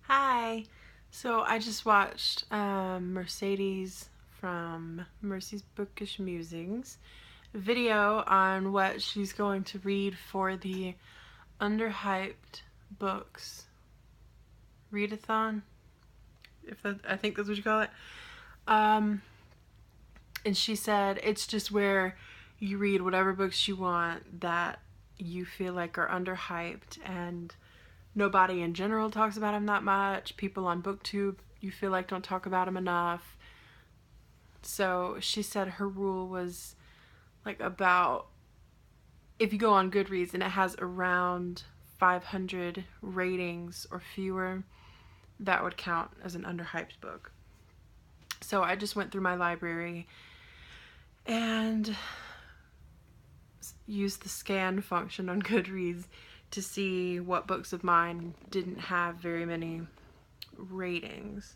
Hi. So I just watched Mercedes from Mercy's Bookish Musings video on what she's going to read for the Underhyped books Read-a-thon, I think that's what you call it. Um, and she said it's just where you read whatever books you want that you feel like are underhyped, and nobody in general talks about them that much. People on BookTube you feel like don't talk about them enough. So she said her rule was like about, if you go on Goodreads and it has around 500 ratings or fewer, that would count as an underhyped book. So I just went through my library and used the scan function on Goodreads to see what books of mine didn't have very many ratings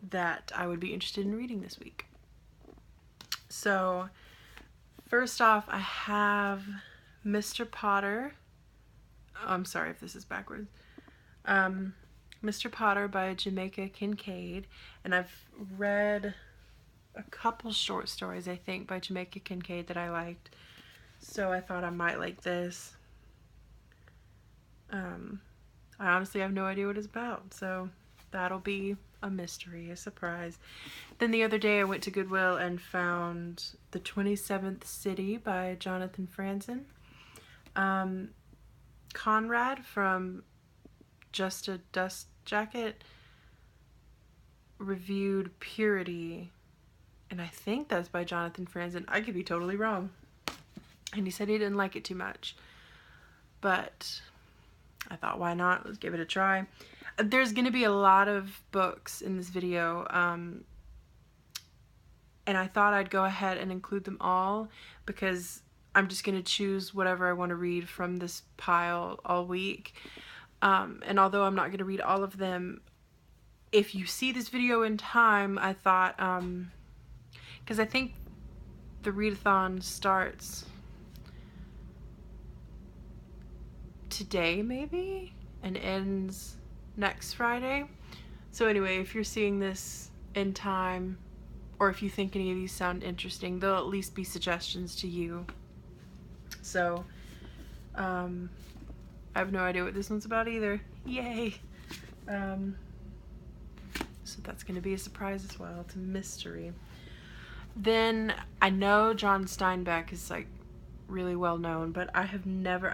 that I would be interested in reading this week. So first off, I have Mr. Potter. I'm sorry if this is backwards. Mr. Potter by Jamaica Kincaid, and I've read a couple short stories, I think, by Jamaica Kincaid that I liked, so I thought I might like this. I honestly have no idea what it's about, so that'll be a mystery, a surprise. Then the other day I went to Goodwill and found The 27th City by Jonathan Franzen. Conrad from Just a Dust Jacket reviewed Purity, and I think that's by Jonathan Franzen. I could be totally wrong. And he said he didn't like it too much, but I thought, why not? Let's give it a try. There's going to be a lot of books in this video, and I thought I'd go ahead and include them all because I'm just going to choose whatever I want to read from this pile all week. And although I'm not going to read all of them, if you see this video in time, I thought, because I think the readathon starts today maybe and ends next Friday. So anyway, if you're seeing this in time, or if you think any of these sound interesting, they'll at least be suggestions to you. So I have no idea what this one's about either. Yay! So that's going to be a surprise as well. It's a mystery. Then I know John Steinbeck is like really well known, but I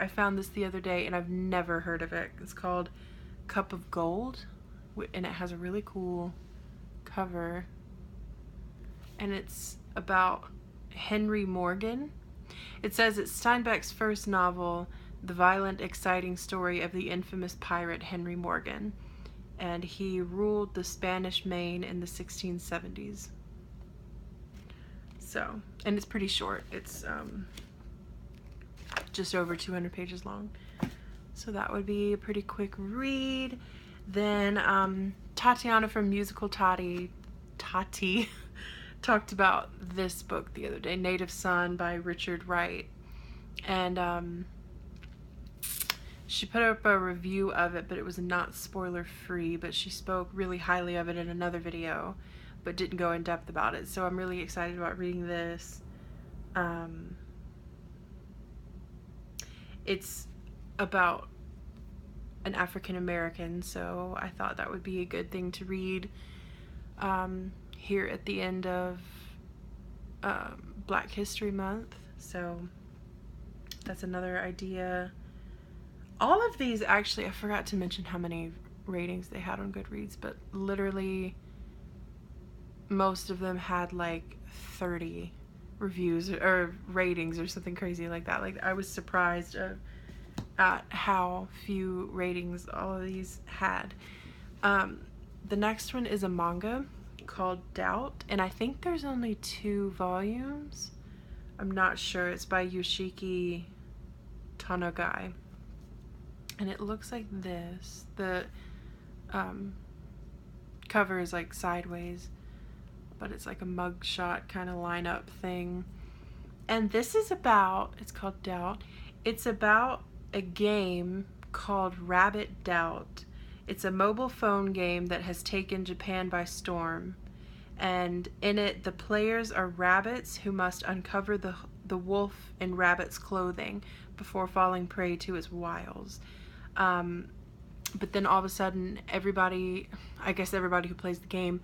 found this the other day and I've never heard of it. It's called Cup of Gold, and it has a really cool cover, and it's about Henry Morgan. It says it's Steinbeck's first novel, the violent, exciting story of the infamous pirate Henry Morgan, and he ruled the Spanish Main in the 1670s. So, and it's pretty short. It's just over 200 pages long. So that would be a pretty quick read. Then Tatiana from Musical Tati talked about this book the other day, Native Son by Richard Wright. And she put up a review of it, but it was not spoiler free, but she spoke really highly of it in another video, but didn't go in depth about it. So I'm really excited about reading this. It's about an African American, so I thought that would be a good thing to read here at the end of Black History Month. So that's another idea. All of these, actually, I forgot to mention how many ratings they had on Goodreads, but literally most of them had like 30 reviews or ratings or something crazy like that. Like, I was surprised at how few ratings all of these had. The next one is a manga called Doubt, and I think there's only 2 volumes. I'm not sure. It's by Yoshiki Tonogai, and it looks like this. The cover is like sideways, but it's like a mugshot kind of lineup thing. And this is about, it's called Doubt. It's about a game called Rabbit Doubt, It's a mobile phone game that has taken Japan by storm. And in it, the players are rabbits who must uncover the wolf in rabbit's clothing before falling prey to its wiles. But then all of a sudden, everybody, I guess everybody who plays the game,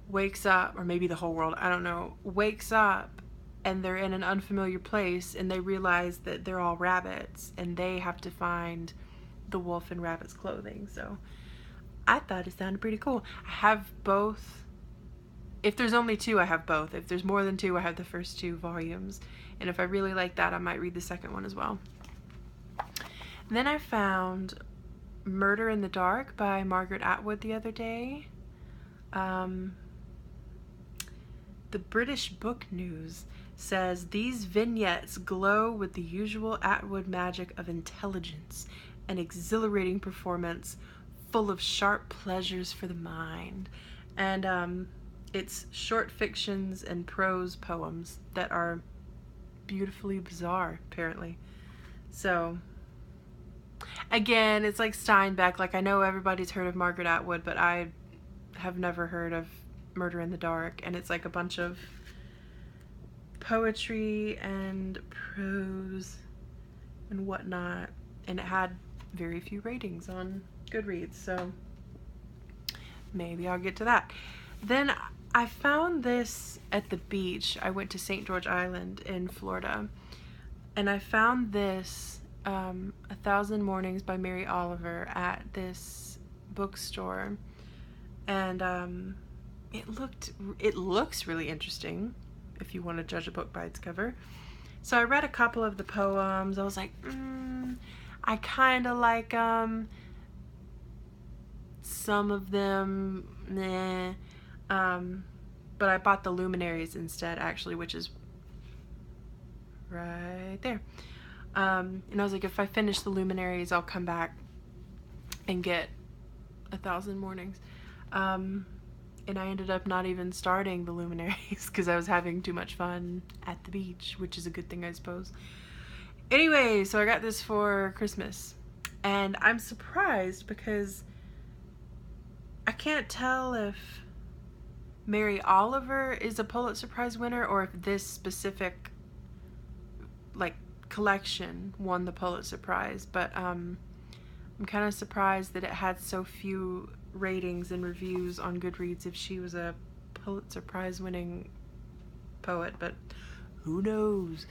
wakes up, or maybe the whole world, I don't know, wakes up and they're in an unfamiliar place and they realize that they're all rabbits and they have to find the wolf in rabbit's clothing. So I thought it sounded pretty cool. I have both. If there's only two, I have both. If there's more than two, I have the first two volumes. And if I really like that, I might read the second one as well. And then I found Murder in the Dark by Margaret Atwood the other day. The British Book News says these vignettes glow with the usual Atwood magic of intelligence and exhilarating performance, full of sharp pleasures for the mind. And it's short fictions and prose poems that are beautifully bizarre, apparently. So again, it's like Steinbeck. Like, I know everybody's heard of Margaret Atwood, but I have never heard of Murder in the Dark. And it's like a bunch of poetry and prose and whatnot. And it had very few ratings on Goodreads, so maybe I'll get to that. Then I found this at the beach. I went to St. George Island in Florida, and I found this 1,000 Mornings by Mary Oliver at this bookstore, and it looks really interesting if you want to judge a book by its cover. So I read a couple of the poems. I was like, I kind of like some of them, meh. But I bought the Luminaries instead, actually, which is right there. And I was like, if I finish the Luminaries, I'll come back and get 1,000 Mornings. And I ended up not even starting the Luminaries because I was having too much fun at the beach, which is a good thing, I suppose. Anyway, so I got this for Christmas, and I'm surprised because I can't tell if Mary Oliver is a Pulitzer Prize winner or if this specific like collection won the Pulitzer Prize, but I'm kind of surprised that it had so few ratings and reviews on Goodreads if she was a Pulitzer Prize winning poet, but who knows.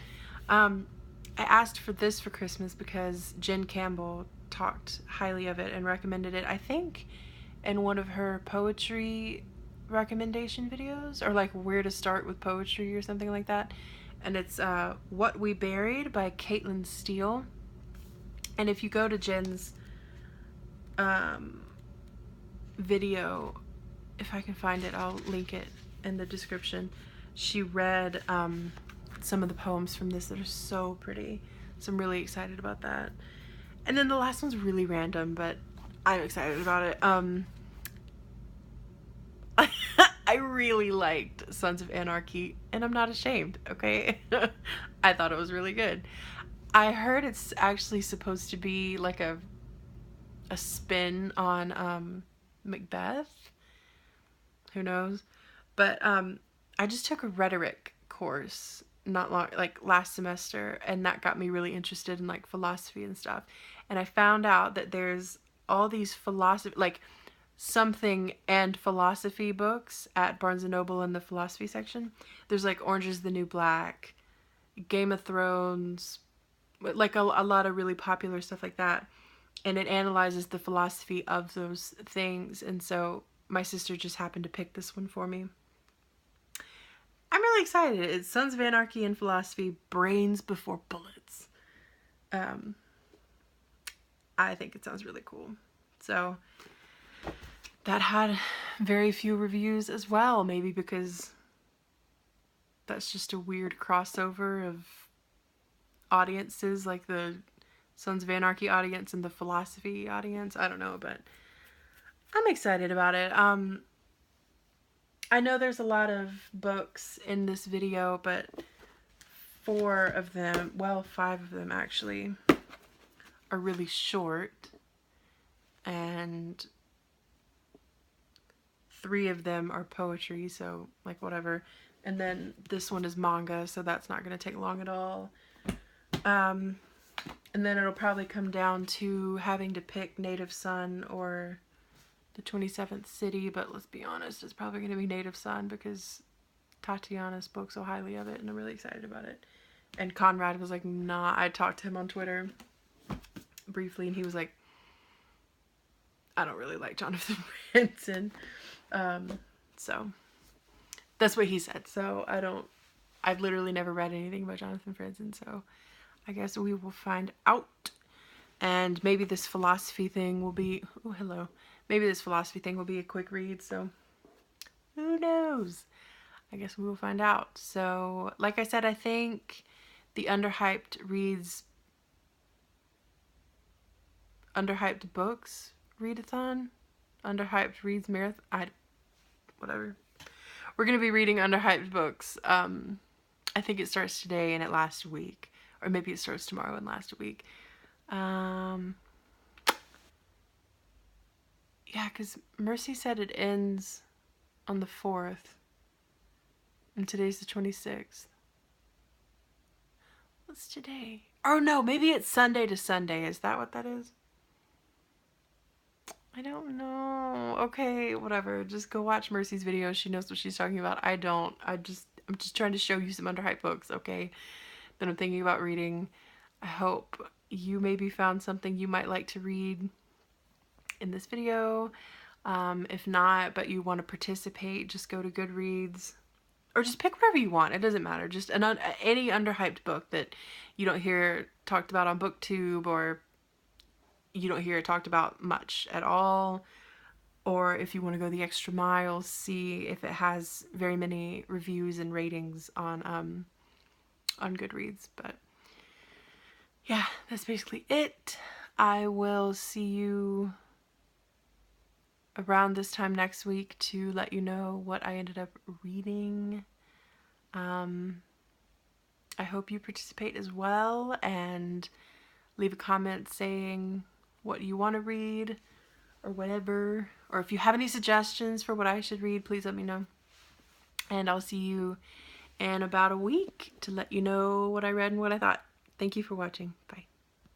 I asked for this for Christmas because Jen Campbell talked highly of it and recommended it, I think, in one of her poetry recommendation videos, or like where to start with poetry or something like that. And it's What We Buried by Caitlin Steele. And if you go to Jen's video, if I can find it, I'll link it in the description. She read some of the poems from this that are so pretty, so I'm really excited about that. And then the last one's really random, but I'm excited about it. I really liked Sons of Anarchy, and I'm not ashamed, okay? I thought it was really good. I heard it's actually supposed to be like a spin on Macbeth. Who knows? But I just took a rhetoric course not long, like last semester, and that got me really interested in like philosophy and stuff. And I found out that there's all these philosophy, like something and philosophy books at Barnes & Noble in the philosophy section. There's like Orange is the New Black, Game of Thrones, like a lot of really popular stuff like that. And it analyzes the philosophy of those things. And so my sister just happened to pick this one for me. I'm really excited. It's Sons of Anarchy and Philosophy, Brains Before Bullets. I think it sounds really cool. So that had very few reviews as well, maybe because that's just a weird crossover of audiences, like the Sons of Anarchy audience and the philosophy audience. I don't know, but I'm excited about it. I know there's a lot of books in this video, but 4 of them, well, 5 of them actually, are really short, and 3 of them are poetry, so like whatever. And then this one is manga, so that's not going to take long at all. And then it'll probably come down to having to pick Native Son or the 27th City, but let's be honest, it's probably going to be Native Son because Tatiana spoke so highly of it, and I'm really excited about it. And Conrad was like, nah. I talked to him on Twitter briefly, and he was like, I don't really like Jonathan Franzen. So that's what he said. So I've literally never read anything about Jonathan Franzen, so I guess we will find out. And maybe this philosophy thing will be, oh, hello. Maybe this philosophy thing will be a quick read, so who knows? I guess we will find out. So, like I said, I think the Underhyped books read-a-thon. Underhyped reads marathon. Whatever. We're going to be reading Underhyped books. I think it starts today and it lasts a week. Or maybe it starts tomorrow and lasts a week. Yeah, because Mercy said it ends on the 4th. And today's the 26th. What's today? Oh no, maybe it's Sunday to Sunday. Is that what that is? I don't know. Okay, whatever. Just go watch Mercy's video. She knows what she's talking about. I don't. I'm just trying to show you some Underhyped books, okay? That I'm thinking about reading. I hope you maybe found something you might like to read in this video. If not, but you want to participate, just go to Goodreads. Or just pick whatever you want. It doesn't matter. Just any Underhyped book that you don't hear talked about on BookTube, or you don't hear it talked about much at all. Or if you want to go the extra mile, see if it has very many reviews and ratings on Goodreads. But yeah, that's basically it. I will see you around this time next week to let you know what I ended up reading. I hope you participate as well and leave a comment saying what you want to read or whatever. Or if you have any suggestions for what I should read, please let me know. And I'll see you in about a week to let you know what I read and what I thought. Thank you for watching. Bye.